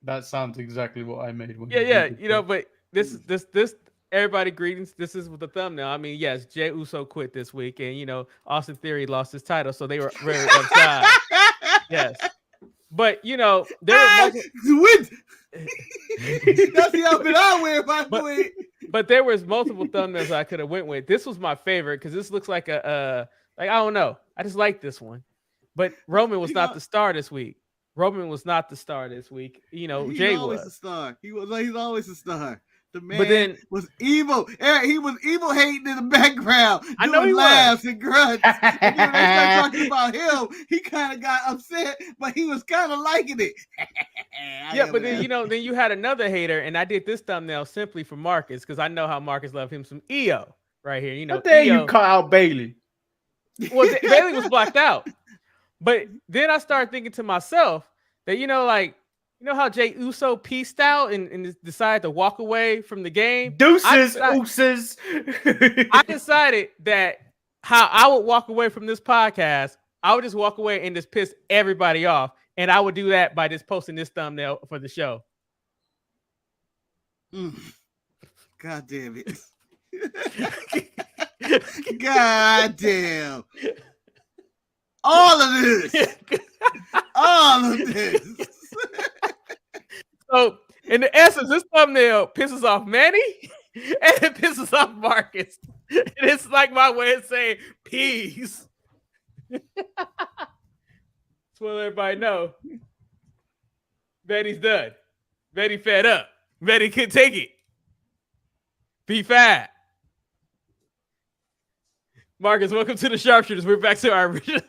That sounds exactly what I made when Yeah. did You know, that. but this. Everybody, greetings. This is with the thumbnail. I mean, yes, Jey Uso quit this week, and Austin Theory lost his title, so they were very upset. Yes, but there were I multiple. quit. That's the outfit I wear if I but quit. but there was multiple thumbnails I could have went with. This was my favorite because this looks like like I don't know. I just like this one. But Roman was He not got, the star this week. Roman was not the star this week. he's Jay always a was. star. He's always a star. The But man then was evil. Eric, he was evil hating in the background, I know he doing was. laughs and grunts. And then when they started talking about him, he kind of got upset, but he was kind of liking it. Yeah, but then then you had another hater, and I did this thumbnail simply for Marcus because I know how Marcus loved him some EO right here. How dare you EO. cut out Bailey? Well, Bailey was blacked out. But then I started thinking to myself that, how Jey Uso pieced out and decided to walk away from the game? Deuces, I decided that how I would walk away from this podcast, I would just walk away and just piss everybody off. And I would do that by just posting this thumbnail for the show. God damn it. God damn. All of this. So, in the essence, this thumbnail pisses off Manny and it pisses off Marcus. And it's like my way of saying peace. Just want to let everybody know. Manny's done. Manny fed up. Manny can't take it. Be fat. Marcus, welcome to the Sharpshooters. We're back to our original.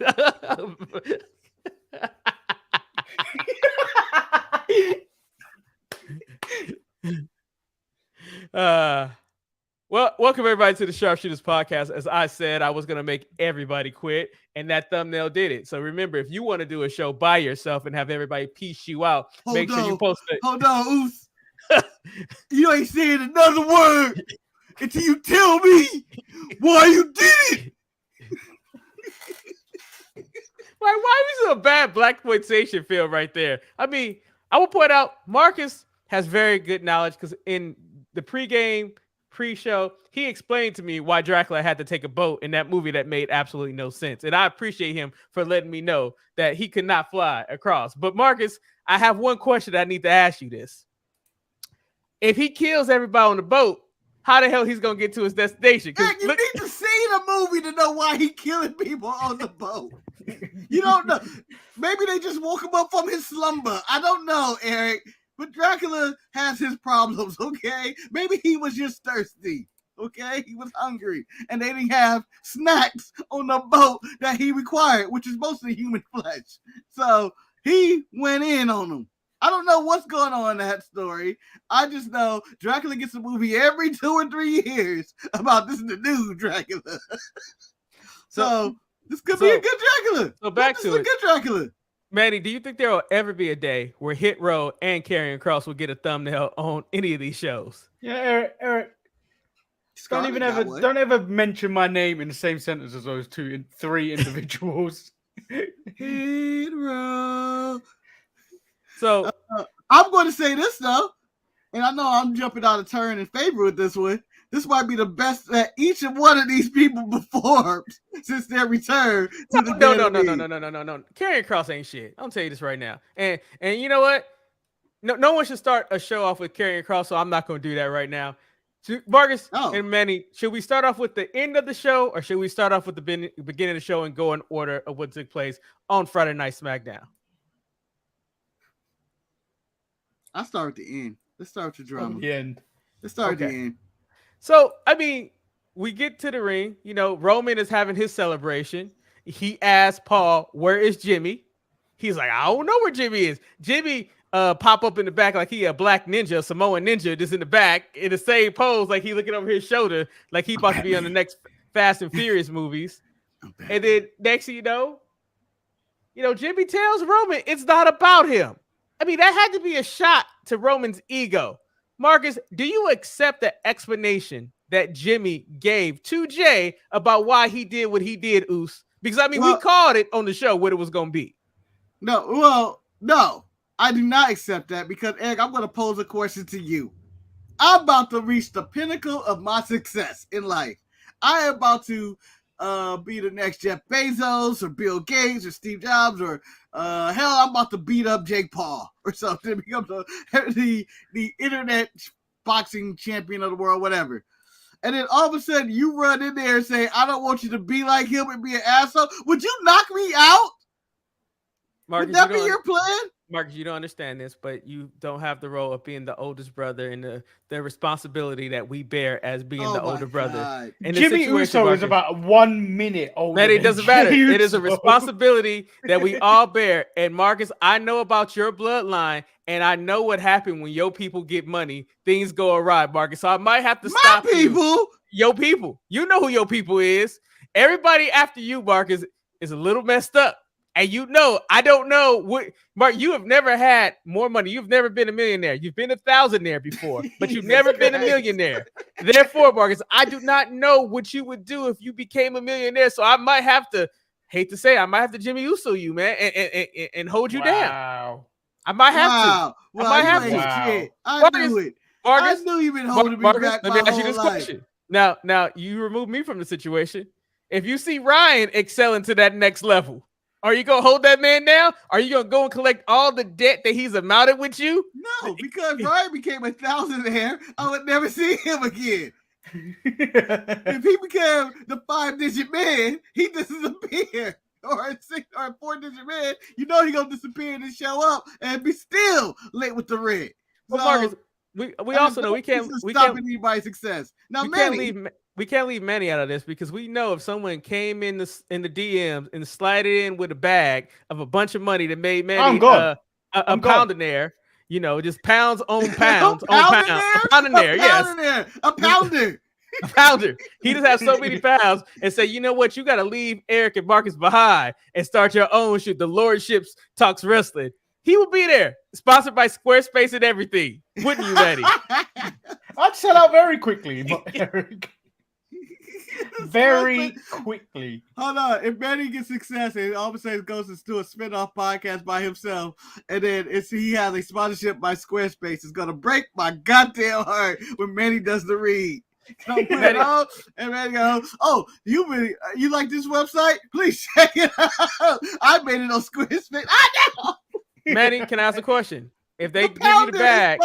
Well, welcome everybody to the Sharpshooters podcast. As I said, I was going to make everybody quit, and that thumbnail did it. So remember, if you want to do a show by yourself and have everybody piece you out, make sure you post it. Hold on, Oos. You ain't saying another word until you tell me why you did it. Why is it a bad blaxploitation film right there? I mean, I will point out Marcus has very good knowledge because in the pre-show, he explained to me why Dracula had to take a boat in that movie that made absolutely no sense. And I appreciate him for letting me know that he could not fly across. But Marcus, I have one question that I need to ask you this. If he kills everybody on the boat, how the hell he's going to get to his destination? Eric, you need to see the movie to know why he killing people on the boat. You don't know. Maybe they just woke him up from his slumber. I don't know, Eric. But Dracula has his problems, okay? Maybe he was just thirsty, okay? He was hungry, and they didn't have snacks on the boat that he required, which is mostly human flesh. So he went in on them. I don't know what's going on in that story. I just know Dracula gets a movie every 2 or 3 years about this is the new Dracula. So this could be a good Dracula. So back to it. Good Dracula. Manny, do you think there will ever be a day where Hit Row and Karrion Kross will get a thumbnail on any of these shows? Yeah, Eric. Don't ever mention my name in the same sentence as those 3 individuals. Hit Row. So I'm going to say this though, and I know I'm jumping out of turn in favor with this one. This might be the best that each and one of these people performed since their return to the No. Karrion Kross ain't shit. I'll tell you this right now. And you know what? No one should start a show off with Karrion Kross, so I'm not going to do that right now. Marcus and Manny, should we start off with the end of the show, or should we start off with the beginning of the show and go in order of what took place on Friday Night Smackdown? I'll start with the end. Let's start with the drama. The end. Let's start with the end. So, I mean, we get to the ring. Roman is having his celebration. He asks Paul, where is Jimmy? He's like, I don't know where Jimmy is. Jimmy pop up in the back like he a black ninja, Samoan ninja, just in the back in the same pose, like he looking over his shoulder, like he about to be on the next Fast and Furious movies. And then next thing you know, Jimmy tells Roman it's not about him. I mean, that had to be a shot to Roman's ego. Marcus, do you accept the explanation that Jimmy gave to Jay about why he did what he did, Oos? Because, I mean, we called it on the show what it was going to be. No. I do not accept that because, Eric, I'm going to pose a question to you. I'm about to reach the pinnacle of my success in life. I am about to be the next Jeff Bezos or Bill Gates or Steve Jobs or hell, I'm about to beat up Jake Paul or something, become the internet boxing champion of the world, whatever. And then all of a sudden you run in there and say, I don't want you to be like him and be an asshole. Would you knock me out? Marcus, would that be your plan? Marcus, you don't understand this, but you don't have the role of being the oldest brother and the responsibility that we bear as being the older brother. Jimmy Uso is about 1 minute older. Man, it doesn't matter. It is a responsibility that we all bear. And Marcus, I know about your bloodline, and I know what happened when your people get money. Things go awry, Marcus. So I might have to stop people. Your people. You know who your people is. Everybody after you, Marcus, is a little messed up. And you know, I don't know what, Mark, you have never had more money. You've never been a millionaire. You've been a thousandaire before, but you've never been a millionaire. Therefore, Marcus, I do not know what you would do if you became a millionaire. So I might have to, hate to say, I might have to Jimmy Uso you, man, and hold you down. I might have to. Well, I might have to. I knew it. Marcus, I knew you've been holding me back. Let me ask you this question. Now, you remove me from the situation. If you see Ryan excelling to that next level, are you going to hold that man down? Are you going to go and collect all the debt that he's amounted with you? No, because Ryan became a thousandaire, I would never see him again. If he became the 5-digit man, he disappeared. Or a 4-digit man, you know he's going to disappear and show up and be still late with the rent. Well, so, Marcus, we also know we can't stop anybody's success. Now, we can't leave Manny out of this because we know if someone came in the DMs and slid in with a bag of a bunch of money that made Manny a poundonaire, you know, just pounds on pounds on pounds, a pounder. He just has so many pounds and say, you know what, you got to leave Eric and Marcus behind and start your own shit. The Lordships Talks Wrestling. He will be there, sponsored by Squarespace and everything. Wouldn't you, Manny? I'd sell out very quickly, Eric. Very quickly. Hold on. If Manny gets success and all of a sudden goes to do a spin-off podcast by himself, and then he has a sponsorship by Squarespace, it's gonna break my goddamn heart when Manny does the read. And Manny goes, "Oh, you like this website? Please check it out. I made it on Squarespace. I know." Manny, can I ask a question? If they give you the bag,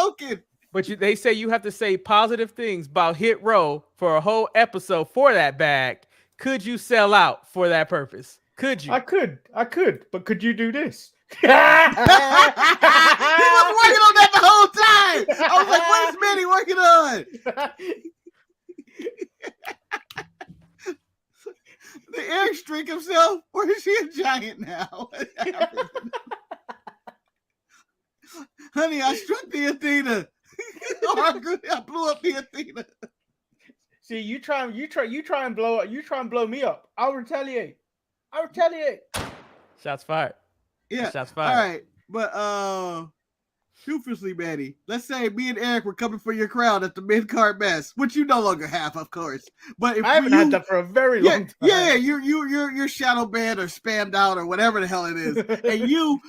but they say you have to say positive things about Hit Row for a whole episode for that bag, could you sell out for that purpose? Could you? I could, but could you do this? He was working on that the whole time. I was like, what is Manny working on? Did Eric shrink himself, or is he a giant now? Honey, I struck the Athena. I blew up the Athena. See, you try and blow me up. I'll retaliate. Shots fired. Yeah. Shots fired. All right. But truthfully, Manny, let's say me and Eric were coming for your crowd at the mid-card mess, which you no longer have, of course. But if I haven't had that for a very long time. Yeah, you're shadow banned or spammed out or whatever the hell it is. And you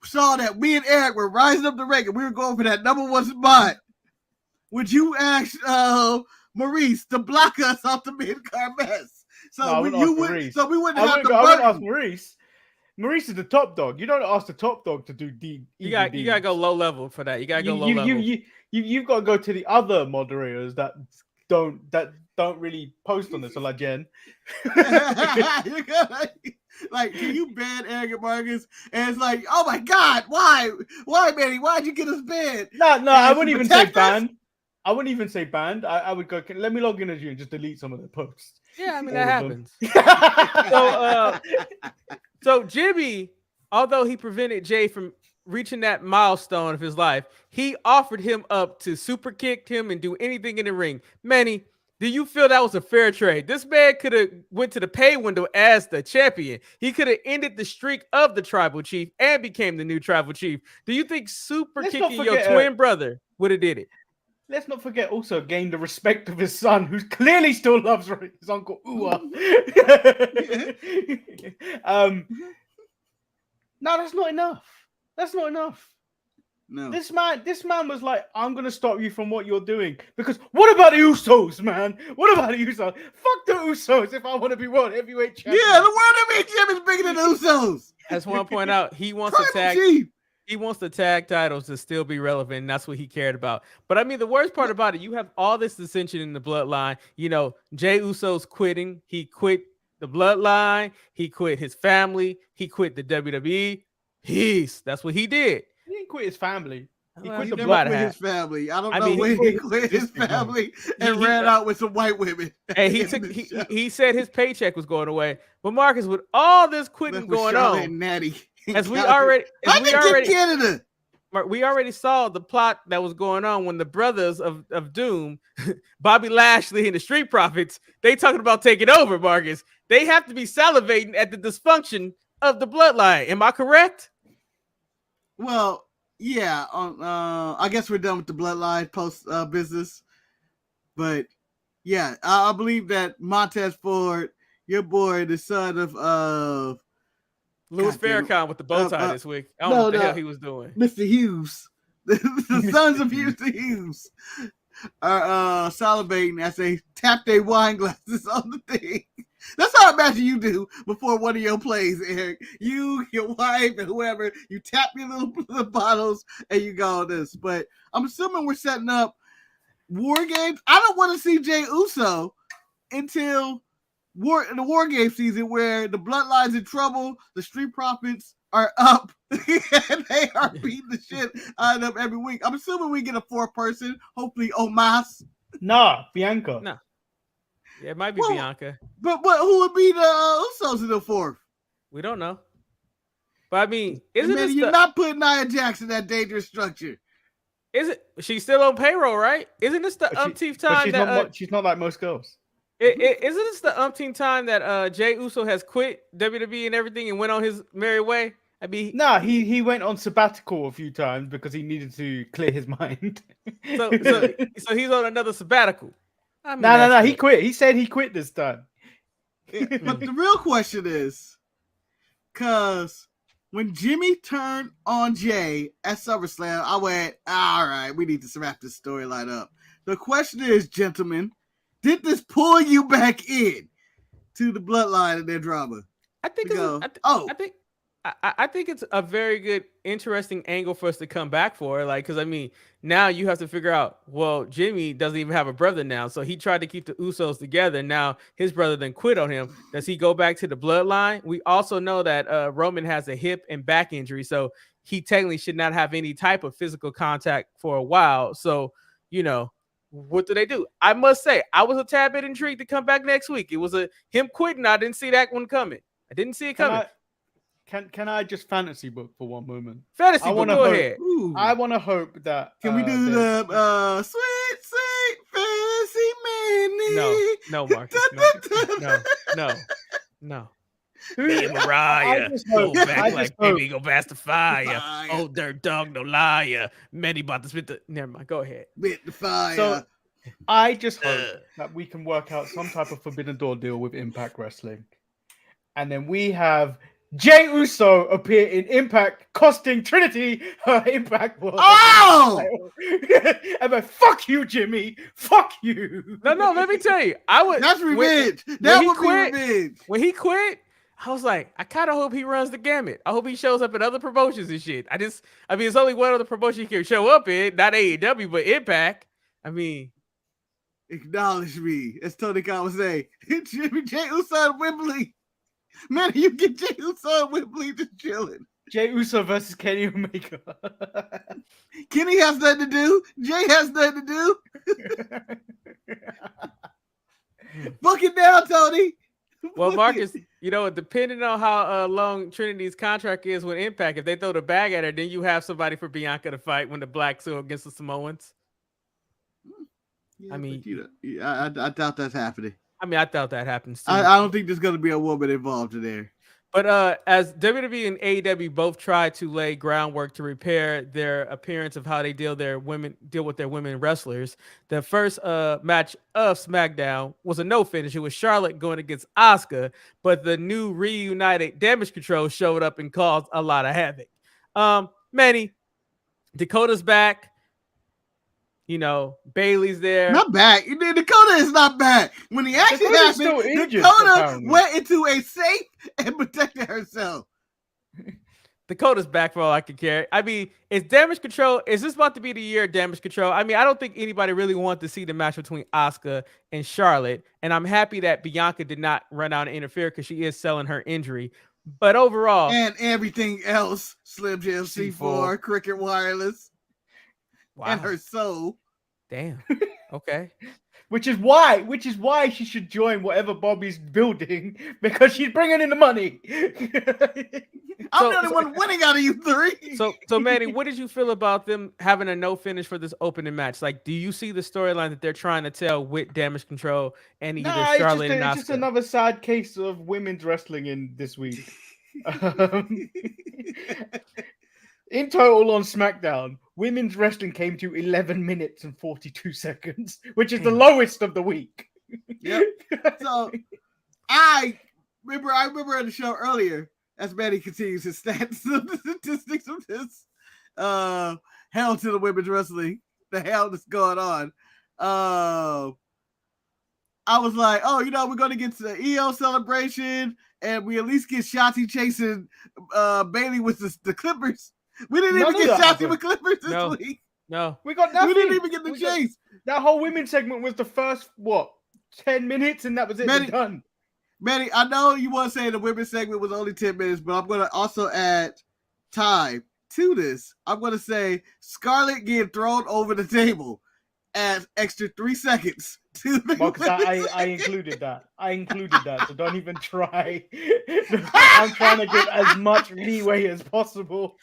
saw that me and Eric were rising up the rank and we were going for that number 1 spot. Would you ask Maurice to block us off the mid-card mess? So we wouldn't have to ask Maurice. Maurice is the top dog. You don't ask the top dog to do you gotta go low level for that. You gotta go low level. You've got to go to the other moderators that don't really post on this, so like Jen. Like, can you ban Eric and Marcus? And it's like, oh my God, why, Manny? Why'd you get us banned? No, I wouldn't even say banned. I wouldn't even say banned. I would go, let me log in as you and just delete some of the posts. Yeah, I mean, that happens. So Jimmy, although he prevented Jay from reaching that milestone of his life, he offered him up to super kick him and do anything in the ring. Manny, do you feel that was a fair trade? This man could have went to the pay window as the champion. He could have ended the streak of the tribal chief and became the new tribal chief. Do you think kicking your twin brother would have did it? Let's not forget also gain the respect of his son, who clearly still loves his uncle Ua. No, that's not enough. That's not enough. No. This man was like, I'm gonna stop you from what you're doing. Because what about the Usos, man? What about the Usos? Fuck the Usos if I want to be world heavyweight champion. Yeah, the world heavyweight champion is bigger than the Usos. I just want to point out he wants the tag titles to still be relevant, and that's what he cared about. But I mean, the worst part about it, you have all this dissension in the bloodline. You know, Jey Uso's quitting. He quit the bloodline. He quit his family. He quit the WWE. That's what he did. He didn't quit his family. He quit He the never blood. quit his family. I don't know when he quit his family and ran out with some white women. And he said his paycheck was going away. But Marcus, with all this quitting going on, and Natty, we already saw the plot that was going on when the brothers of Doom, Bobby Lashley and the Street Profits, they talking about taking over, Marcus. They have to be salivating at the dysfunction of the bloodline. Am I correct? Well, yeah. I guess we're done with the bloodline post business, but yeah, I believe that Montez Ford, your boy, the son of Louis Farrakhan with the bow tie this week. I don't know what the hell he was doing. Mr. Hughes, the sons of Mr. Hughes are salivating as they tap their wine glasses on the thing. That's how I imagine you do before one of your plays, Eric. You, your wife, and whoever, you tap your little bottles and you go on this. But I'm assuming we're setting up War Games. I don't want to see Jey Uso until the War Game season where the Bloodline's in trouble, the Street Profits are up, and they are beating the shit out of them every week. I'm assuming we get a fourth person, hopefully Omos. Nah, Bianca. No. Yeah, it might be Bianca. But who would be the Usos in the fourth? We don't know. But I mean, you're not putting Nia Jax in that dangerous structure. Is it? She's still on payroll, right? Isn't this the umpteenth time she's not like most girls. Isn't this the umpteenth time that Jey Uso has quit WWE and everything and went on his merry way? I mean, he went on sabbatical a few times because he needed to clear his mind. So he's on another sabbatical. I mean, no, he quit. He said he quit this time. But the real question is, because when Jimmy turned on Jay at SummerSlam, I went, all right, we need to wrap this storyline up. The question is, gentlemen, did this pull you back in to the bloodline and their drama? I think it's a very good, interesting angle for us to come back for. Like, because I mean, now you have to figure out, well, Jimmy doesn't even have a brother now, so he tried to keep the Usos together. Now his brother then quit on him. Does he go back to the bloodline? We also know that Roman has a hip and back injury, so he technically should not have any type of physical contact for a while. So, you know, what do? I must say, I was a tad bit intrigued to come back next week. It was him quitting. I didn't see that one coming. I didn't see it coming. Can I just fantasy book for one moment? Fantasy book, go ahead. I want to hope that... Can we do the sweet fantasy Manny? No, Marcus. No. Me and Mariah go back like baby, go past the fire. Oh, dirt dog, no liar. Manny about to spit the... Never mind, go ahead. Spit the fire. So, I just hope that we can work out some type of Forbidden Door deal with Impact Wrestling. And then we have... Jey Uso appear in Impact, costing Trinity her Impact World. Oh! I'm like, fuck you, Jimmy. Fuck you. No, let me tell you. That's revenge. That would be revenge. When he quit, I was like, I kind of hope he runs the gamut. I hope he shows up in other promotions and shit. I mean, it's only one other promotion he can show up in, not AEW, but Impact. I mean, acknowledge me, as Tony Khan would say. Jey Uso at Wembley. Man, you get Jey Uso at Wembley just chilling. Jey Uso versus Kenny Omega. Kenny has nothing to do. Jay has nothing to do. Book it down, Tony. Well, Marcus, you know, depending on how long Trinity's contract is with Impact, if they throw the bag at her, then you have somebody for Bianca to fight when the Blacks go against the Samoans. Yeah, I mean, I doubt that's happening. I mean, I doubt that happens too. I don't think there's going to be a woman involved in there. But as WWE and AEW both try to lay groundwork to repair their appearance of how they deal with their women wrestlers, the first match of SmackDown was a no finish. It was Charlotte going against Asuka, but the new reunited Damage Control showed up and caused a lot of havoc. Manny, Dakota's back. You know, Bailey's there. Not back. Dakota is not back. When the action Dakota's happened, still injured, Dakota apparently. went into a safe and protected herself. Dakota's back for all I can care. I mean, is Damage Control, is this about to be the year of Damage Control? I mean, I don't think anybody really wanted to see the match between Asuka and Charlotte. And I'm happy that Bianca did not run out and interfere because she is selling her injury. But overall. And everything else, Slim Jim C4, Cricket Wireless, and her soul. Damn. Okay. Which is why she should join whatever Bobby's building, because she's bringing in the money. I'm the only one winning out of you three. So Manny, what did you feel about them having a no finish for this opening match? Like, do you see the storyline that they're trying to tell with Damage Control and either Charlotte and Asuka? It's just another sad case of women's wrestling in this week. In total on Smackdown, women's wrestling came to 11 minutes and 42 seconds, which is the lowest of the week. Yep. So I remember at the show earlier, as Manny continues his stats of the statistics of this hell to the women's wrestling, the hell that's going on. I was like, oh, we're going to get to the EO celebration, and we at least get Shotzi chasing Bailey with the Clippers. We didn't even get Shotzi with Clippers this week. No. We got nothing. We didn't even get the chase. That whole women's segment was the first, 10 minutes, and that was it. Done. Manny, I know you want to say the women's segment was only 10 minutes, but I'm going to also add time to this. I'm going to say Scarlett getting thrown over the table adds extra 3 seconds to the I included that. So don't even try. I'm trying to get as much leeway as possible.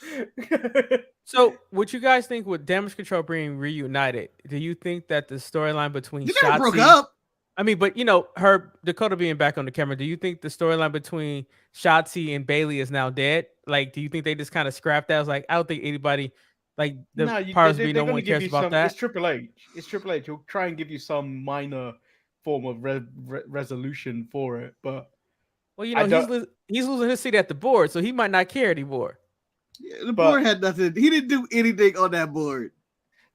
So, what you guys think with Damage Control being reunited? Do you think that the storyline between you Shotzi... never broke up. I mean, but her Dakota being back on the camera, do you think the storyline between Shotzi and Bailey is now dead? Like, do you think they just kind of scrapped that? I was like, I don't think anybody, like, no one cares about that. It's Triple H. He'll try and give you some minor form of resolution for it, but he's losing his seat at the board, so he might not care anymore. Yeah, the board had nothing. He didn't do anything on that board.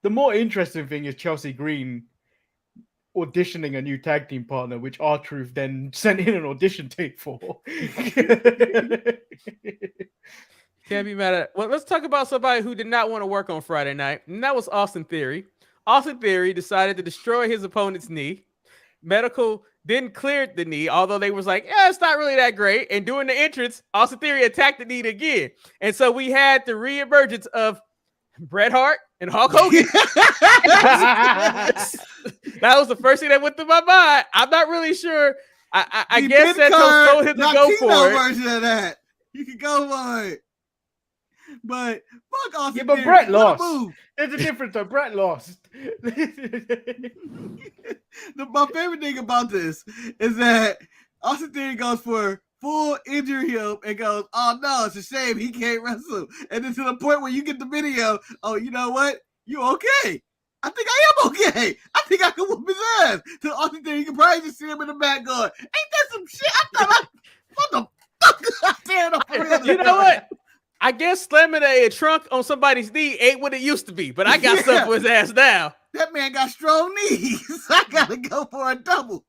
The more interesting thing is Chelsea Green auditioning a new tag team partner, which R-Truth then sent in an audition tape for. Can't be mad at. Well, let's talk about somebody who did not want to work on Friday night, and that was Austin Theory. Austin Theory decided to destroy his opponent's knee. Medical then cleared the knee, although they was like, yeah, it's not really that great. And during the entrance, Austin Theory attacked the knee again. And so we had the reemergence of Bret Hart and Hulk Hogan. That was the first thing that went through my mind. I'm not really sure. I guess Santos told him to go for it. Version of that. You can go for it. But fuck Austin. Yeah, but Bret lost. There's a difference though. Bret lost. My favorite thing about this is that Austin Theory goes for full injury him and goes, oh no, it's a shame he can't wrestle. And then to the point where you get the video, oh, you know what? You okay? I think I am okay. I think I can whoop his ass. To Austin Theory, you can probably just see him in the back going, ain't that some shit? I thought what the fuck? I'm tearing up for real. You know what? I guess slamming a trunk on somebody's knee ain't what it used to be, but I got stuff for his ass now. That man got strong knees. I gotta go for a double.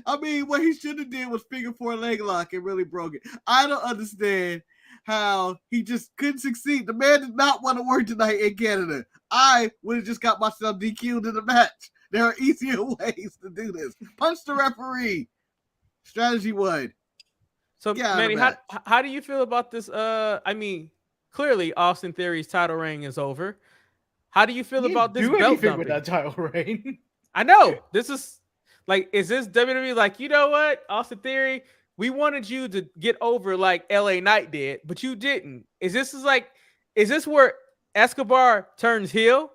I mean, what he should have did was figure four leg lock and really broke it. I don't understand how he just couldn't succeed. The man did not want to work tonight in Canada. I would have just got myself DQ'd in the match. There are easier ways to do this. Punch the referee. Strategy 1. So, Manny, how do you feel about this? I mean, clearly Austin Theory's title reign is over. How do you feel about this belt dumping with that title reign? I know. This is like, is this WWE like, you know what, Austin Theory, we wanted you to get over like LA Knight did, but you didn't. Is this where Escobar turns heel?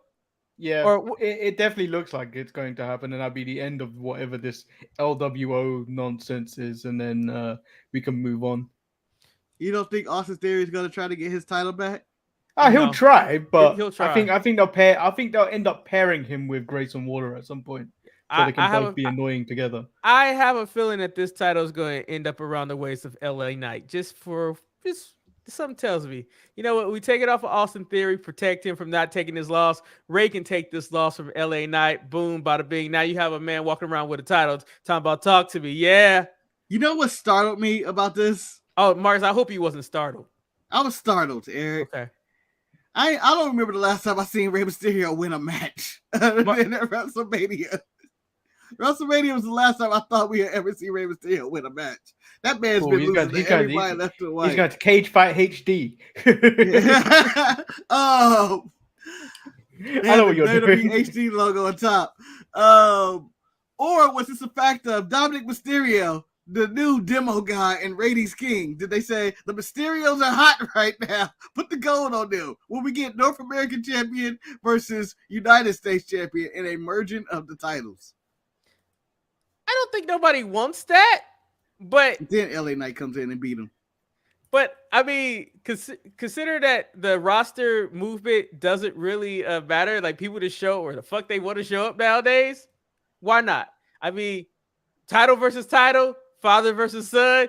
Yeah, or it definitely looks like it's going to happen, and that'll be the end of whatever this LWO nonsense is, and then we can move on. You don't think Austin Theory is going to try to get his title back? He'll try, but he'll try. I think they'll pair. I think they'll end up pairing him with Grayson Waller at some point, so they can both be annoying together. I have a feeling that this title is going to end up around the waist of LA Knight, just something tells me, you know what? We take it off of Austin Theory, protect him from not taking his loss. Ray can take this loss from LA Knight. Boom, bada bing. Now you have a man walking around with a title talking about talk to me. Yeah. You know what startled me about this? Oh, Marcus, I hope you wasn't startled. I was startled, Eric. Okay. I don't remember the last time I seen Rey Mysterio win a match other than at WrestleMania. WrestleMania was the last time I thought we had ever seen Rey Mysterio win a match. That man's been losing to everybody left and right. He's got Cage Fight HD. Oh, I know what you're doing. HD logo on top. Or was this a fact of Dominic Mysterio, the new demo guy and Ratings King? Did they say the Mysterios are hot right now? Put the gold on them. When we get North American champion versus United States champion in a merging of the titles. I don't think nobody wants that, but then LA Knight comes in and beat him. But I mean, consider that the roster movement doesn't really matter. Like people to show where the fuck they want to show up nowadays. Why not? I mean, title versus title, father versus son.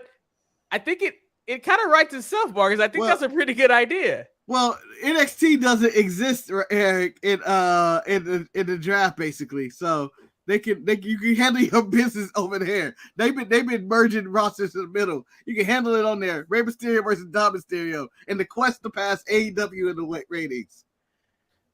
I think it kind of writes itself, Marcus. I think that's a pretty good idea. Well, NXT doesn't exist, Eric, in the draft basically. So you can handle your business over there. They've been merging rosters in the middle. You can handle it on there. Rey Mysterio versus Dom Mysterio in the quest to pass AEW in the ratings.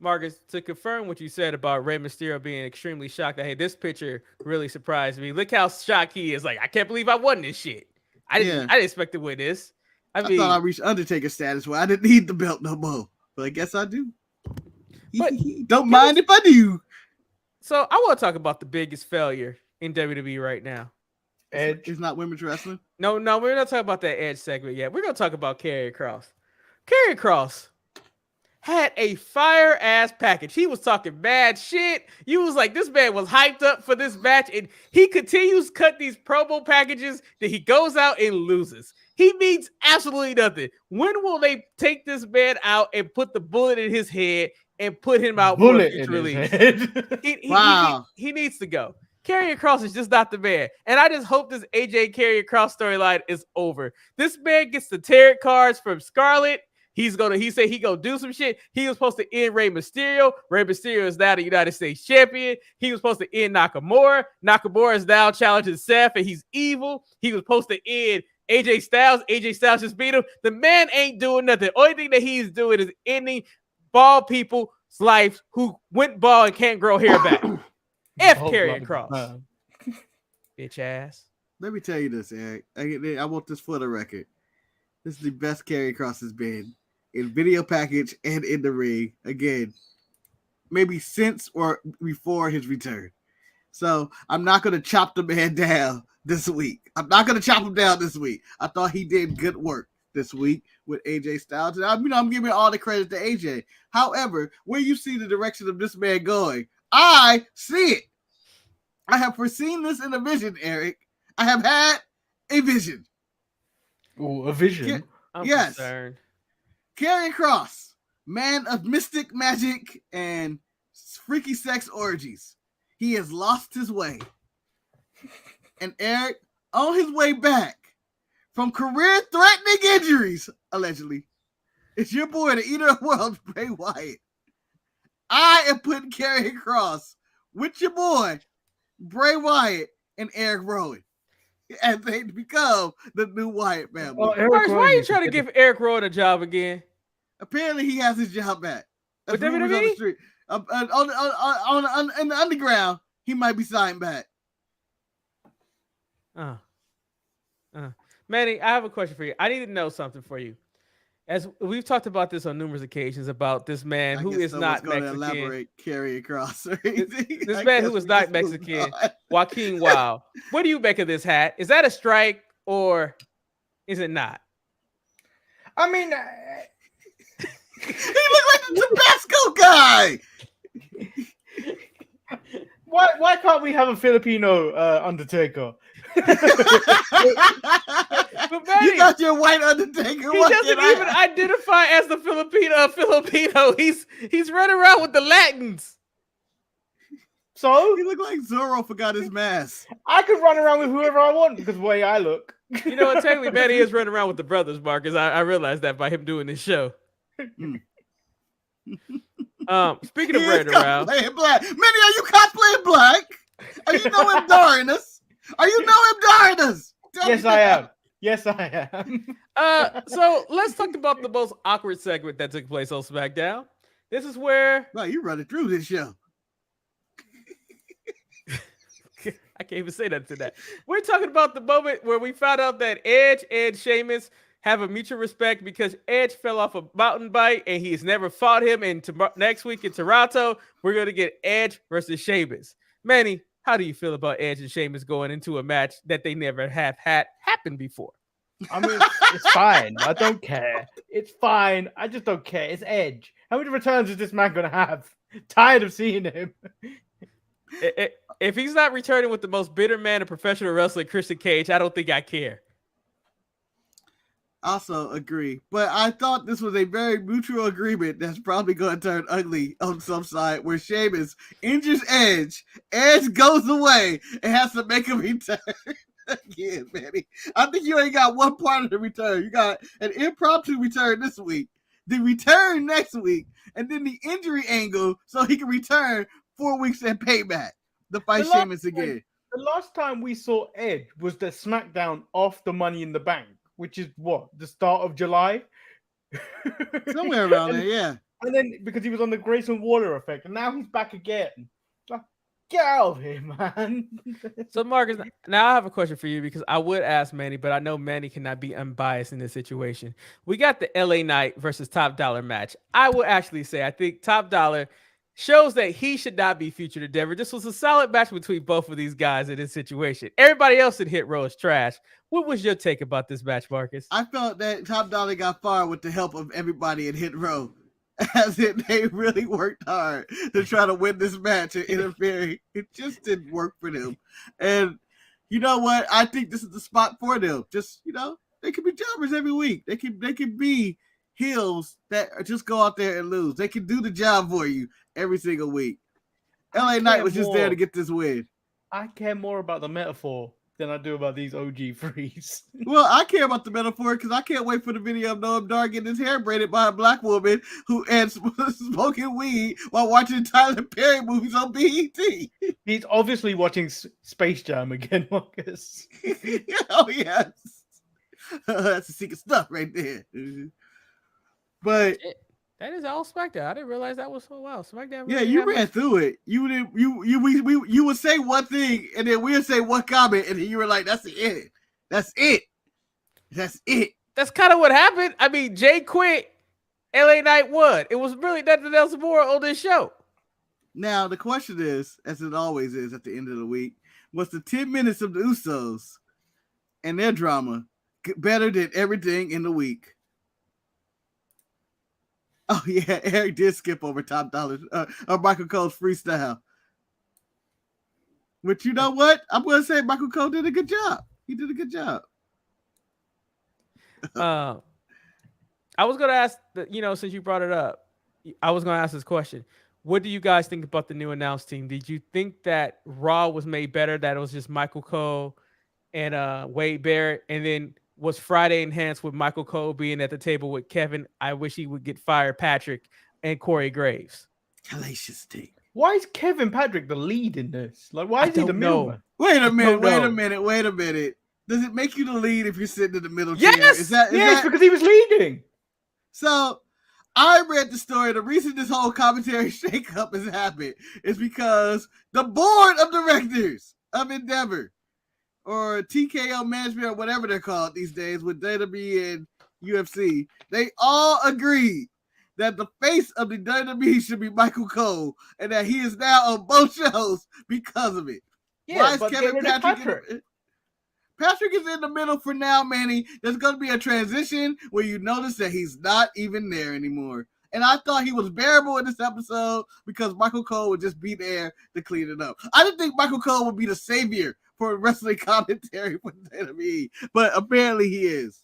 Marcus, to confirm what you said about Rey Mysterio being extremely shocked that, hey, this picture really surprised me. Look how shocked he is. Like, I can't believe I won this shit. I didn't expect to win this. I mean, thought I reached Undertaker status where I didn't need the belt no more. But I guess I do. But don't mind if I do. So I want to talk about the biggest failure in WWE right now. Edge is not women's wrestling? No, we're not talking about that Edge segment yet. We're going to talk about Karrion Kross. Karrion Kross had a fire ass package. He was talking bad shit. You was like, this man was hyped up for this match, and he continues to cut these promo packages that he goes out and loses. He means absolutely nothing. When will they take this man out and put the bullet in his head and put him out for a future release? He needs to go. Karrion Kross is just not the man. And I just hope this AJ Karrion Kross storyline is over. This man gets the tarot cards from Scarlett. He said he gonna do some shit. He was supposed to end Rey Mysterio. Rey Mysterio is now the United States champion. He was supposed to end Nakamura. Nakamura is now challenging Seth, and he's evil. He was supposed to end AJ Styles. AJ Styles just beat him. The man ain't doing nothing. Only thing that he's doing is ending bald people's lives who went bald and can't grow hair back. F Karrion Kross. Bitch ass. Let me tell you this, Eric. I want this for the record. This is the best Karrion Kross has been in video package and in the ring. Again, maybe since or before his return. So I'm not going to chop the man down this week. I thought he did good work this week with AJ Styles. And I'm giving all the credit to AJ. However, where you see the direction of this man going, I see it. I have foreseen this in a vision, Eric. I have had a vision. Oh, a vision? Yes. Concerned. Karrion Kross, man of mystic magic and freaky sex orgies. He has lost his way. And Eric, on his way back from career-threatening injuries, allegedly, it's your boy, the Eater of Worlds, Bray Wyatt. I am putting Karrion Kross with your boy, Bray Wyatt, and Eric Rowan. And they become the new Wyatt family. Why are you trying to give Eric Rowan a job again? Apparently, he has his job back. With WWE? In the underground, he might be signed back. Manny, I have a question for you. I need to know something for you. As we've talked about this on numerous occasions about this man who is not Mexican. Elaborate Karrion Kross. This man who is not Mexican, Joaquin Wild. What do you make of this hat? Is that a strike or is it not? I mean, he looked like the Tabasco guy. Why can't we have a Filipino Undertaker? But Manny, you got your white Undertaker. He doesn't even identify as the Filipino. He's running around with the Latins. So he looked like Zorro forgot his mask. I could run around with whoever I want because of the way I look. You know what? Technically, Manny is running around with the brothers, Marcus. I realized that by him doing this show. Mm. Speaking of He is running around, cosplaying black. Manny, are you cosplaying black? Are you know him daring us? Are you know him daring us? Yes, I am. Yes, I am. So let's talk about the most awkward segment that took place on SmackDown. This is where Wow, you running through this show. I can't even say that to that. We're talking about the moment where we found out that Edge and Sheamus have a mutual respect because Edge fell off a mountain bike and he's never fought him. And next week in Toronto, we're going to get Edge versus Sheamus. Manny, how do you feel about Edge and Sheamus going into a match that they never have had happen before? I mean, it's fine. I don't care. It's fine. I just don't care. It's Edge. How many returns is this man going to have? Tired of seeing him. If he's not returning with the most bitter man in professional wrestling, Christian Cage, I don't think I care. Also agree. But I thought this was a very mutual agreement that's probably going to turn ugly on some side where Sheamus injures Edge. Edge goes away and has to make a return. Again, Manny. I think you ain't got one part of the return. You got an impromptu return this week, the return next week, and then the injury angle so he can return 4 weeks and payback. The fight Sheamus again. The last time we saw Edge was the SmackDown off the Money in the Bank, which is what, the start of July? Somewhere around there, yeah. And then because he was on the Grayson Waller effect, and now he's back again. Like, get out of here, man. So, Marcus, now I have a question for you because I would ask Manny, but I know Manny cannot be unbiased in this situation. We got the LA Knight versus Top Dollar match. I will actually say I think Top Dollar shows that he should not be featured in Denver. This was a solid match between both of these guys in this situation. Everybody else in Hit Row is trash. What was your take about this match, Marcus? I felt that Top Dollar got far with the help of everybody in Hit Row. As in, they really worked hard to try to win this match and interfere. It just didn't work for them. And you know what? I think this is the spot for them. Just, they can be jobbers every week. They can be heels that just go out there and lose. They can do the job for you every single week. LA Knight was just there to get this win. I care more about the metaphor than I do about these OG threes. Well, I care about the metaphor because I can't wait for the video of Noam Dar getting his hair braided by a black woman who and smoking weed while watching Tyler Perry movies on BET. He's obviously watching Space Jam again, Marcus. Oh, yes. That's the secret stuff right there. But that is all SmackDown. I didn't realize that was so wow. SmackDown. Yeah, you ran through it. You would say one thing and then we'd say one comment and then you were like, "That's it. That's it. That's it." That's kind of what happened. I mean, Jay quit. LA Knight won. It was really nothing else more on this show. Now the question is, as it always is at the end of the week, was the 10 minutes of the Usos and their drama better than everything in the week? Oh, yeah, Eric did skip over Top Dollar, Michael Cole's freestyle. But you know what? I'm going to say Michael Cole did a good job. He did a good job. I was going to ask, since you brought it up, I was going to ask this question. What do you guys think about the new announced team? Did you think that Raw was made better, that it was just Michael Cole and Wade Barrett, and then was Friday enhanced with Michael Cole being at the table with Kevin? I wish he would get fired, Patrick, and Corey Graves. Hellacious team. Why is Kevin Patrick the lead in this? Like, why is he the middleman? Wait a minute. Does it make you the lead if you're sitting in the middle chair? Yes! Yes, because he was leading. So, I read the story. The reason this whole commentary shakeup has happened is because the board of directors of Endeavor, or TKO management, or whatever they're called these days with WWE and UFC, they all agreed that the face of the WWE should be Michael Cole and that he is now on both shows because of it. Yeah, why is but Kevin Patrick? Patrick is in the middle for now, Manny. There's going to be a transition where you notice that he's not even there anymore. And I thought he was bearable in this episode because Michael Cole would just be there to clean it up. I didn't think Michael Cole would be the savior for wrestling commentary for WWE, but apparently he is.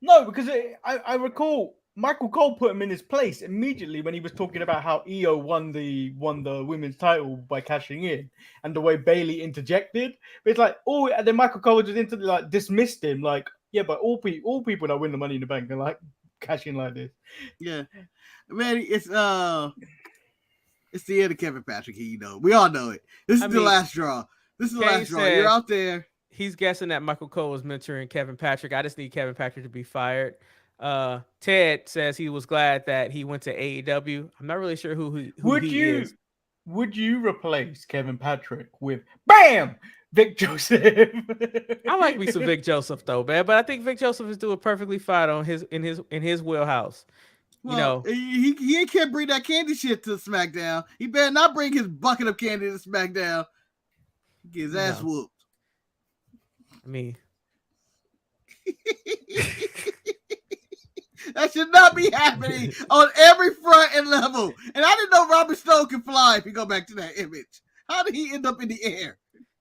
No, because I recall Michael Cole put him in his place immediately when he was talking about how Io won the women's title by cashing in, and the way Bailey interjected. But it's like, oh, and then Michael Cole just dismissed him, like, yeah, but all people that win the Money in the Bank are like cash in like this. Yeah, man, it's the end of Kevin Patrick. We all know it. This is the last draw. This is the last draw. You're out there. He's guessing that Michael Cole was mentoring Kevin Patrick. I just need Kevin Patrick to be fired. Ted says he was glad that he went to AEW. I'm not really sure who he is. Would you replace Kevin Patrick with Bam Vic Joseph? I like me some Vic Joseph though, man. But I think Vic Joseph is doing perfectly fine on in his wheelhouse. Well, he can't bring that candy shit to SmackDown. He better not bring his bucket of candy to SmackDown. Get his ass whooped. I mean, that should not be happening on every front and level. And I didn't know Robert Stone could fly if you go back to that image. How did he end up in the air?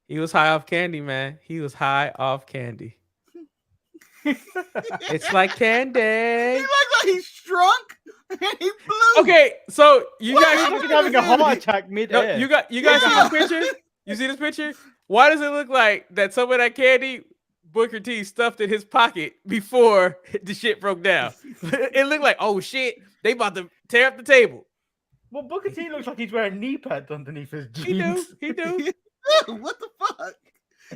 He was high off candy, man. He was high off candy. It's like candy. He looks like he's shrunk and he blew. Okay, so you guys are having a heart attack mid-air. No, you guys see this picture? You see this picture? Why does it look like that some of that candy Booker T stuffed in his pocket before the shit broke down? It looked like, oh shit, they about to tear up the table. Well, Booker T looks like he's wearing knee pads underneath his jeans. He do. What the fuck?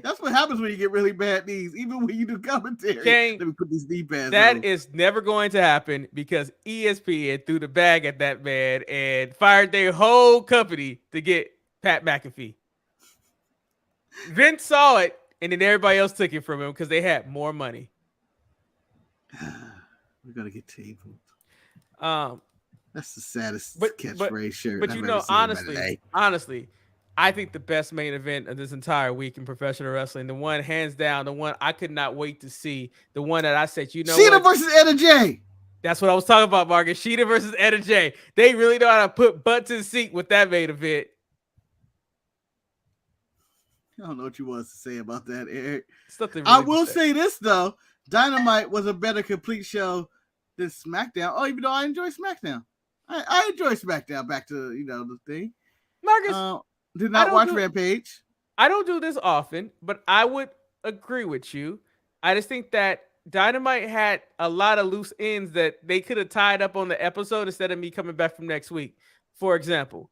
That's what happens when you get really bad knees, even when you do commentary. Let me put these knee pads That is never going to happen because ESPN threw the bag at that man and fired their whole company to get Pat McAfee. Vince saw it, and then everybody else took it from him because they had more money. We're gonna get tabled. That's the saddest catchphrase shirt. But honestly, I think the best main event of this entire week in professional wrestling, the one hands down, the one I could not wait to see, the one that I said, Sheeta versus Etta J. That's what I was talking about, Marcus. Sheeta versus Etta J. They really know how to put butts in seat with that main event. I don't know what you want to say about that, Eric. Really I will say this, though. Dynamite was a better complete show than SmackDown. Oh, even though I enjoy SmackDown. I enjoy SmackDown back to, the thing. Marcus, did not watch Rampage. I don't do this often, but I would agree with you. I just think that Dynamite had a lot of loose ends that they could have tied up on the episode instead of me coming back from next week. For example,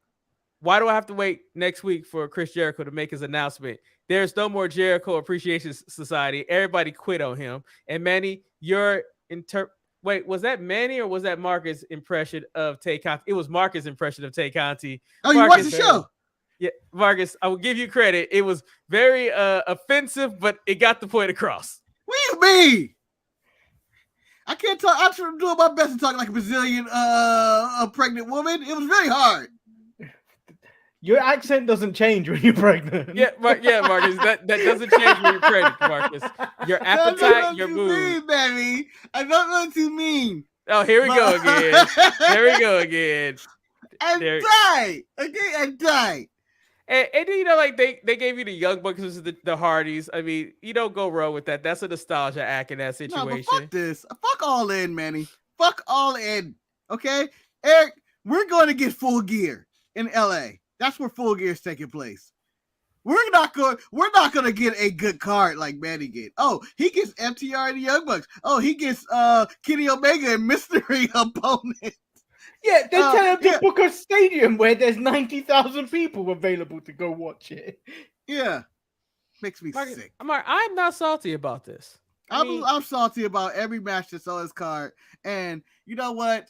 why do I have to wait next week for Chris Jericho to make his announcement? There's no more Jericho Appreciation Society. Everybody quit on him. And Manny, wait, was that Manny or was that Marcus' impression of Tay Conti? It was Marcus' impression of Tay Conti. Oh, you watched the show? Yeah, Marcus, I will give you credit. It was very offensive, but it got the point across. What do you mean? I can't talk. I'm doing my best to talk like a Brazilian a pregnant woman. It was very hard. Your accent doesn't change when you're pregnant. Yeah, Marcus. That doesn't change when you're pregnant, Marcus. Your appetite, your mood. Baby. I don't know what you mean. Oh, here we go again. There we go again. I died. Okay, I died. And like they gave you the Young Bucks versus the Hardys. I mean, you don't go wrong with that. That's a nostalgia act in that situation. No, but fuck this. Fuck All In, Manny. Fuck All In. Okay, Eric, we're going to get Full Gear in LA. That's where Full Gear is taking place. We're not going to get a good card like Manny get. Oh, he gets FTR and the Young Bucks. Oh, he gets Kenny Omega and mystery opponent. Yeah, they tell him to book a stadium where there's 90,000 people available to go watch it. Yeah, makes me sick. I'm not salty about this. I'm salty about every match that's on his card, and you know what?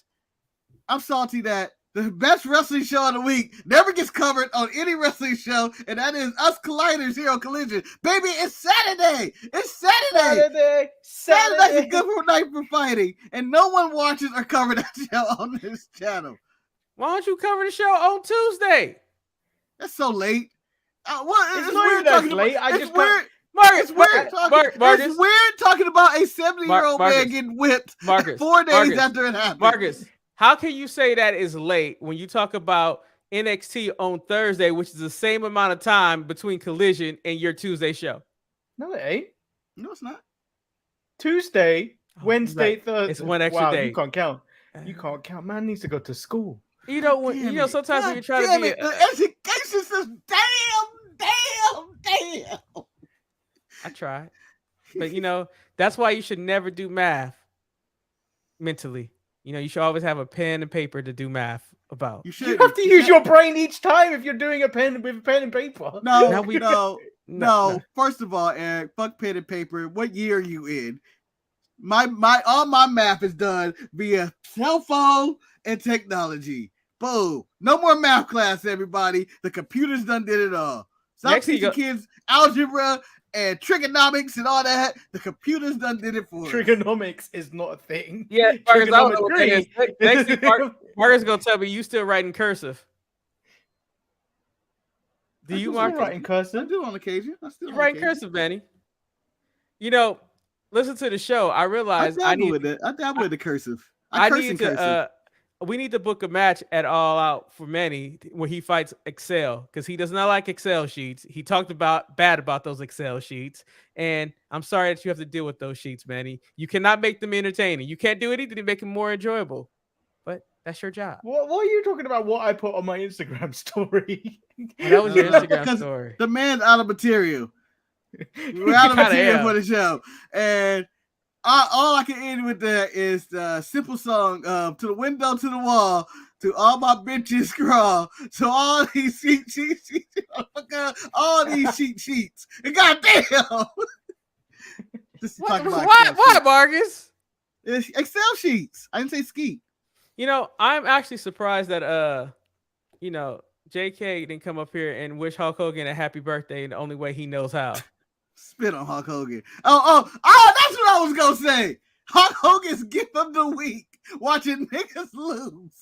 I'm salty that the best wrestling show of the week never gets covered on any wrestling show, and that is Us Colliders here on Collision. Baby, it's Saturday! It's Saturday! Saturday's a good night for fighting, and no one watches or covers that show on this channel. Why don't you cover the show on Tuesday? That's so late. It's weird that's late. It's weird. Marcus, it's weird talking about a 70-year-old man getting whipped 4 days after it happened. Marcus, how can you say that is late when you talk about NXT on Thursday, which is the same amount of time between Collision and your Tuesday show? No, it ain't. No, it's not. Tuesday, Wednesday, Thursday. It's one extra day. You can't count. You can't count. Man needs to go to school. You know when Damn you know it. sometimes when God you try to damn be it. The education system. Damn. I tried. But that's why you should never do math mentally. You should always have a pen and paper to do math about. You have to use your brain each time if you're doing a pen with pen and paper. No. First of all, Eric, fuck pen and paper. What year are you in? All my math is done via cell phone and technology. Boom. No more math class, everybody. The computers done did it all. Stop teaching kids algebra and trigonomics and all that. The computers done did it for us. Trigonomics is not a thing. Yeah, Marcus, I don't know what that is. Trigonometry. Next thing, Marcus gonna tell me you still writing cursive. Do you, Marcus? Writing cursive? I do on occasion. You writing cursive, Manny? Listen to the show. I realized I dabble with the cursive. We need to book a match at All Out for Manny when he fights Excel, because he does not like Excel sheets. He talked bad about those Excel sheets, and I'm sorry that you have to deal with those sheets, Manny. You cannot make them entertaining. You can't do anything to make them more enjoyable, but that's your job. What are you talking about? What I put on my Instagram story? That was your Instagram story. The man's out of material. We're out of material for the show, and all I can end with that is the simple song to the window, to the wall, to all my bitches scrawl, to all these sheets, all these sheets. And goddamn, why, Marcus? It's Excel sheets. I didn't say skeet. I'm actually surprised that JK didn't come up here and wish Hulk Hogan a happy birthday in the only way he knows how. Spit on Hulk Hogan. Oh, that's what I was gonna say. Hulk Hogan's gift of the week. Watching niggas lose.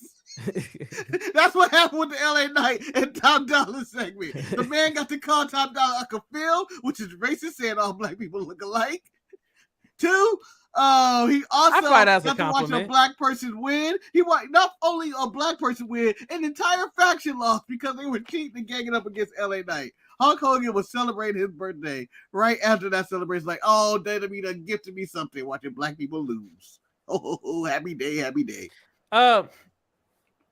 That's what happened with the LA Knight and Top Dollar segment. The man got to call Top Dollar Uncle Phil, which is racist, saying all black people look alike. 2, he also got to watch a black person win. He watched not only a black person win, an entire faction lost because they were cheating and ganging up against LA Knight. Hulk Hogan was celebrating his birthday. Right after that celebration, like, oh, Dana done gifted me something watching black people lose. Oh, happy day, happy day.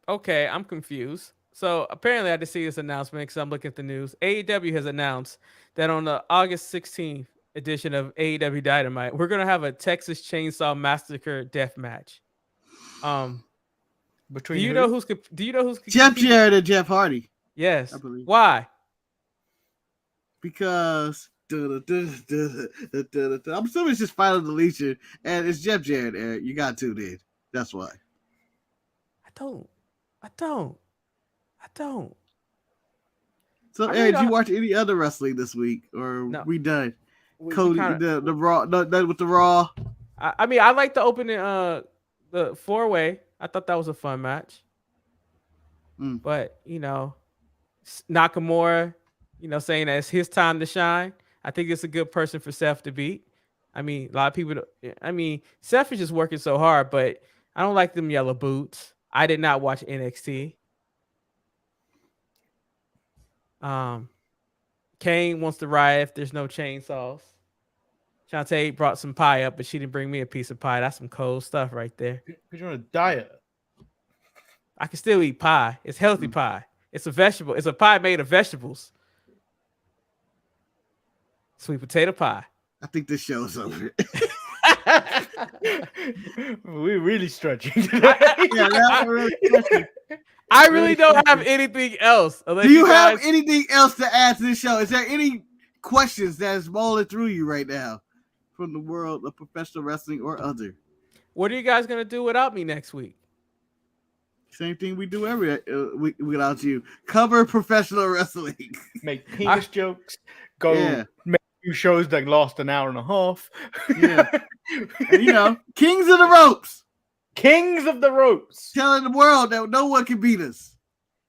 Okay, I'm confused. So apparently I just see this announcement because I'm looking at the news. AEW has announced that on the August 16th edition of AEW Dynamite, we're gonna have a Texas Chainsaw Massacre death match. Between do you know who's Jeff Jarrett and Jeff Hardy? Yes. I believe. Why? Because I'm assuming it's just final deletion, and it's Jeff Jarrett, Eric. You got to, dude. That's why. I don't. So, Eric, did you watch any other wrestling this week, or we done? Cody, the Raw, done with the Raw. I like the opening, the 4-way. I thought that was a fun match. But Nakamura, saying that it's his time to shine. I think it's a good person for Seth to beat. I mean, a lot of people. Seth is just working so hard, but I don't like them yellow boots. I did not watch NXT. Kane wants to riot if there's no chainsaws. Shantae brought some pie up, but she didn't bring me a piece of pie. That's some cold stuff right there. Because you're on a diet. I can still eat pie. It's healthy pie. It's a vegetable. It's a pie made of vegetables. Sweet potato pie. I think this show's over. We're really stretching. I really don't have anything else. Do you have anything else to add to this show? Is there any questions that is rolling through you right now from the world of professional wrestling or other? What are you guys going to do without me next week? Same thing we do every week without you. Cover professional wrestling. Make penis jokes. Go make 2 shows that last an hour and a half. Yeah. And, kings of the ropes. Kings of the ropes. Telling the world that no one can beat us.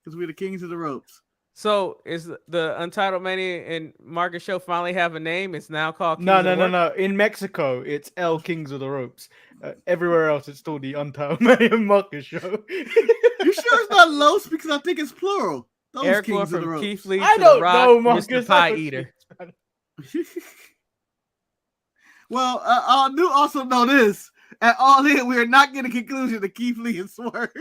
Because we're the kings of the ropes. So is the Untitled Manny and Marcus show finally have a name? It's now called Kings No. In Mexico, it's El Kings of the Ropes. Everywhere else, it's still the Untitled Manny and Marcus show. You sure it's not Los? Because I think it's plural. Those Eric Kings of the from Ropes. Keith Lee I to don't the Rock, know, Marcus. Mr. Pie Eater. Well, I do also know this. at All In, we are not getting a conclusion to Keith Lee and Swerve.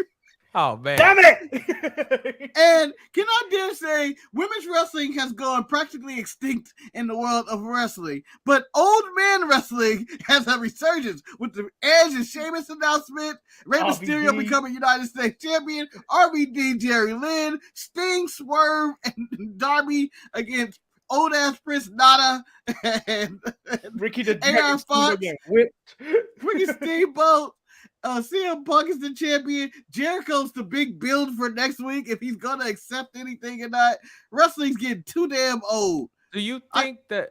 Oh man, Damn it! And can I dare say, women's wrestling has gone practically extinct in the world of wrestling, but old man wrestling has a resurgence with the Edge and Sheamus announcement, Rey Mysterio becoming United States champion, RVD, Jerry Lynn, Sting, Swerve, and Darby against old ass Prince Nana and Ricky the Aaron Fox, whipped. Ricky Steamboat. CM Punk is the champion. Jericho's the big build for next week if he's gonna accept anything or not. Wrestling's getting too damn old. Do you think the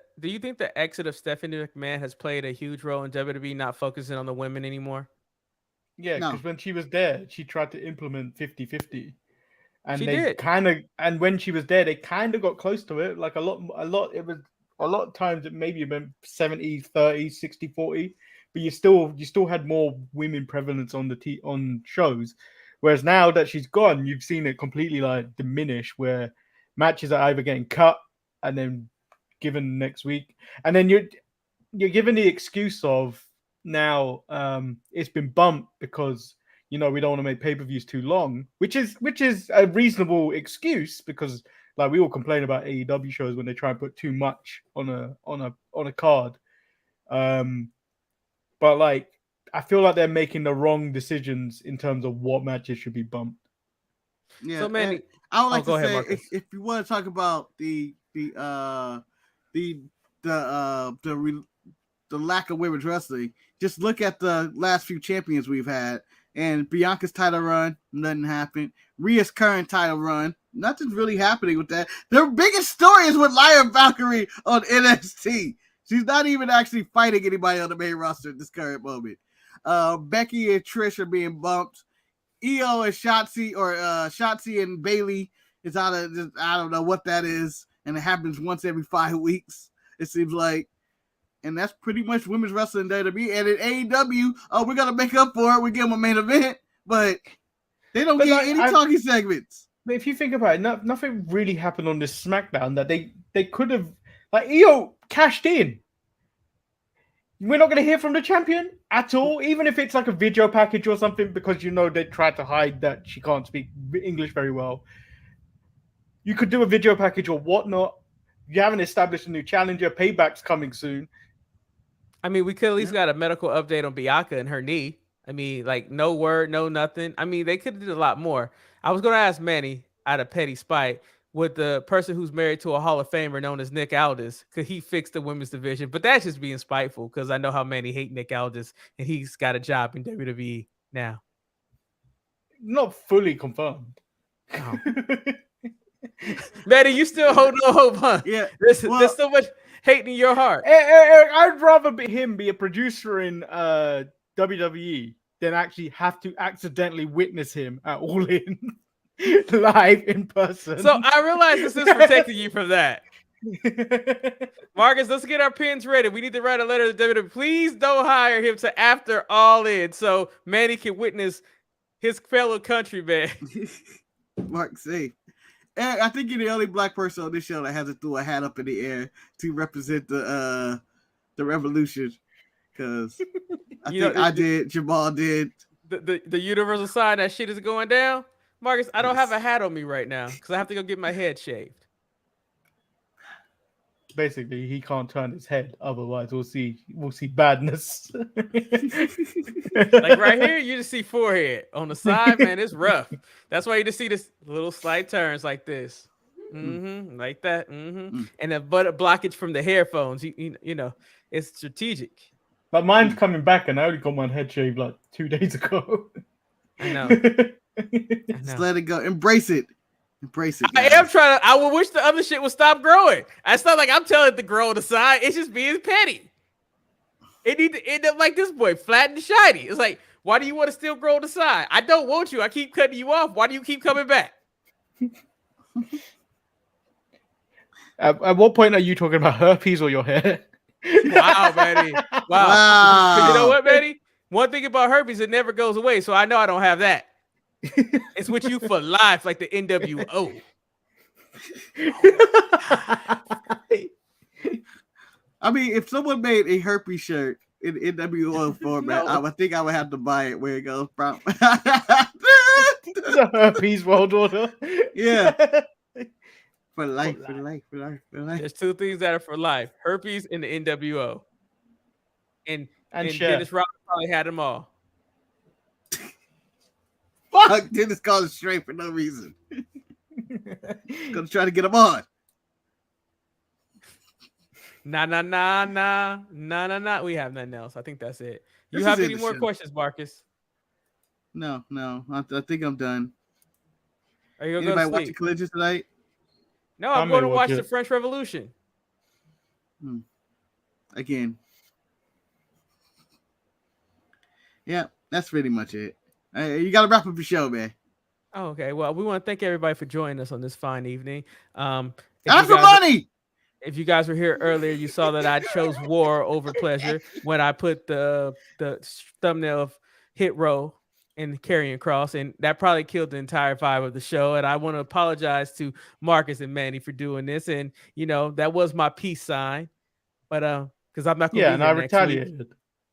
exit of Stephanie McMahon has played a huge role in WWE not focusing on the women anymore? Yeah, because when she was there, she tried to implement 50-50. And She they did. and when she was there, they kind of got close to it. Like a lot of times it maybe meant 70-30, 60-40. But you still had more women prevalence on on shows, whereas now that she's gone, you've seen it completely like diminish. Where matches are either getting cut and then given next week, and then you're given the excuse of now it's been bumped because we don't want to make pay-per-views too long, which is a reasonable excuse because like we all complain about AEW shows when they try and put too much on a card. But like, I feel like they're making the wrong decisions in terms of what matches should be bumped. Yeah, so Manny, I would like to ahead, say if you want to talk about the lack of women's wrestling, just look at the last few champions we've had. And Bianca's title run, nothing happened. Rhea's current title run, nothing's really happening with that. Their biggest story is with Lyra Valkyrie on NXT. She's not even actually fighting anybody on the main roster at this current moment. Becky and Trish are being bumped. Io and Shotzi and Bailey is out of I don't know what that is, and it happens once every 5 weeks. It seems like, and that's pretty much women's wrestling in WWE. And in AEW, we're gonna make up for it. We give them a main event, but they don't get any talking segments. But if you think about it, nothing really happened on this SmackDown that they could have. Like, Io cashed in. We're not going to hear from the champion at all, even if it's like a video package or something, because they tried to hide that she can't speak English very well. You could do a video package or whatnot. You haven't established a new challenger. Payback's coming soon. I mean, we could at least got a medical update on Bianca and her knee. I mean, like, no word, no nothing. I mean, they could have did a lot more. I was going to ask Manny, out of petty spite, with the person who's married to a Hall of Famer known as Nick Aldis, could he fix the women's division? But that's just being spiteful because I know how many hate Nick Aldis, and he's got a job in WWE now. Not fully confirmed. Oh. Manny, you still hold no hope, huh? Yeah. There's so much hate in your heart. Eric, I'd rather him be a producer in WWE than actually have to accidentally witness him at All In. Live in person. So I realize this is protecting you from that. Marcus, let's get our pens ready. We need to write a letter to WWE. Please don't hire him to after All In so Manny can witness his fellow countryman. Mark, say. I think you're the only black person on this show that hasn't threw a hat up in the air to represent the revolution. Because I think I did, Jamal did. The universal sign that shit is going down. Marcus, I don't have a hat on me right now because I have to go get my head shaved. Basically, he can't turn his head. Otherwise, we'll see badness. Like right here, you just see forehead. On the side, man, it's rough. That's why you just see this little slight turns like this. Like that. And the butt blockage from the hairphones. You know, it's strategic. But mine's coming back, and I only got my head shaved like 2 days ago. I know. Just let it go. Embrace it. Embrace it. Guys. I am trying to. I would wish the other shit would stop growing. It's not like I'm telling it to grow on the side. It's just being petty. It need to end up like this boy, flat and shiny. It's like, why do you want to still grow on the side? I don't want you. I keep cutting you off. Why do you keep coming back? At what point are you talking about herpes or your hair? Wow, Manny. Wow. You know what, Manny? One thing about herpes, it never goes away. So I know I don't have that. It's with you for life, like the NWO. I mean, if someone made a herpes shirt in NWO format. No. I think I would have to buy it where it goes from. The herpes world order. Yeah. For life. There's two things that are for life: herpes and the NWO. And Cher. Dennis Rodman probably had them all. Fuck, Dennis called it straight for no reason. Gonna try to get him on. Nah. We have nothing else. I think that's it. You This have is any it, more show. questions, Marcus? No. I think I'm done. Are you gonna Anybody go to watching sleep? Collision tonight? No, I I'm may going to watch watch the it. French Revolution. Again. Yeah, that's pretty much it. You got to wrap up your show, man. Oh, okay. Well, we want to thank everybody for joining us on this fine evening. Ask for money. If you guys were here earlier, you saw that I chose war over pleasure when I put the thumbnail of Hit Row and Karrion Kross, and that probably killed the entire vibe of the show. And I want to apologize to Marcus and Manny for doing this. And that was my peace sign. But because I'm not gonna be here next week.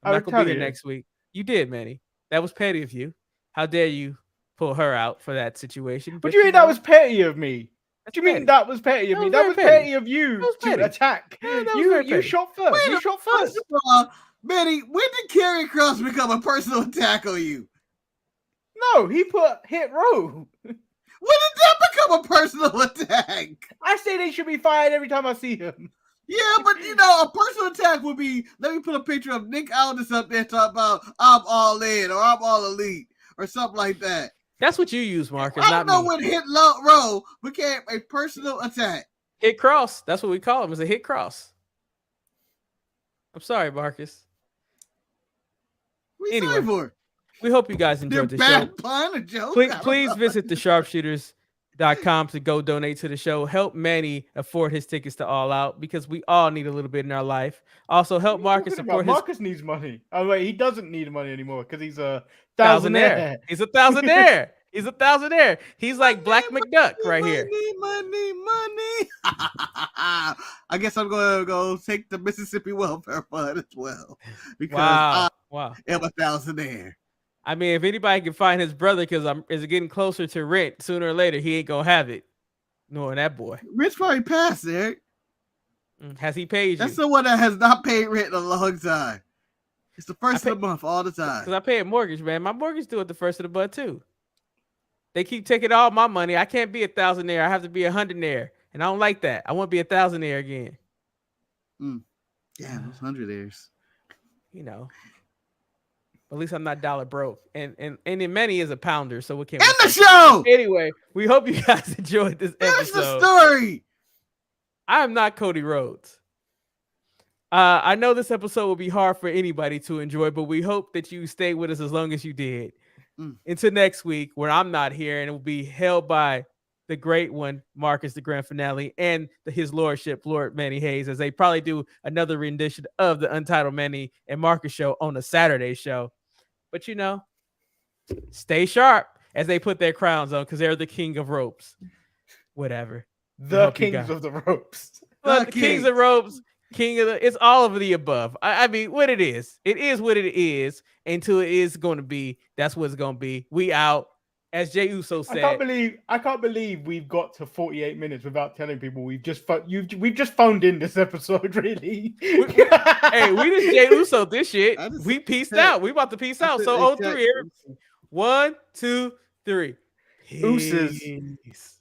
I'm not gonna be here next week. You did, Manny. That was petty of you. How dare you pull her out for that situation? What do you mean that was petty of me? What do you mean that was petty of me? That was petty of you to attack. You shot first. You shot first. First of all, Manny, when did Karrion Kross become a personal attack on you? No, he put Hit Row. When did that become a personal attack? I say they should be fired every time I see him. Yeah, but a personal attack would be, let me put a picture of Nick Aldis up there talking about I'm all in or I'm all elite or something like that. That's what you use, Marcus. I don't know when Hit Row became a personal attack. Hit Cross. That's what we call him. It's a Hit Cross. I'm sorry, Marcus. What are you sorry for? We hope you guys enjoyed the show. Bad pun, a joke? Please visit the Sharpshooters.com to go donate to the show. Help Manny afford his tickets to All Out because we all need a little bit in our life. Also, help Marcus support his. Marcus needs money. Oh wait, he doesnn't need money anymore because he's a thousandaire. He's a thousandaire. He's a thousandaire. He's like Black McDuck right here. Money. I guess I'm going to go take the Mississippi Welfare Fund as well because I am a thousandaire. I mean, if anybody can find his brother, because is getting closer to rent sooner or later, he ain't gonna have it. Knowing that boy. Rent's probably passed, Eric. Has he paid you? That's the one that has not paid rent in a long time. It's the first of the month all the time. Because I pay a mortgage, man. My mortgage due at the first of the month too. They keep taking all my money. I can't be a thousandaire. I have to be a hundredaire, and I don't like that. I want to be a thousandaire again. Yeah, those hundredaires. At least I'm not dollar broke. And in many is a pounder, so what can we end the show? Anyway, we hope you guys enjoyed this episode. Finish the story. I am not Cody Rhodes. I know this episode will be hard for anybody to enjoy, but we hope that you stay with us as long as you did. Until next week, where I'm not here, and it will be held by the great one, Marcus, the grand finale, and his lordship, Lord Manny Hayes, as they probably do another rendition of the Untitled Manny and Marcus show on a Saturday show. But stay sharp as they put their crowns on because they're the king of ropes. Whatever. The kings of the ropes. The kings of ropes. It's all of the above. I mean, what it is what it is. Until it is going to be, that's what it's going to be. We out. As Jey Uso said, I can't believe we've got to 48 minutes without telling people we've just phoned in this episode. Really? Hey, we just Jey Uso this shit. We peaced out. We about to peace out. So 03 here. 1, 2, 3. Peace.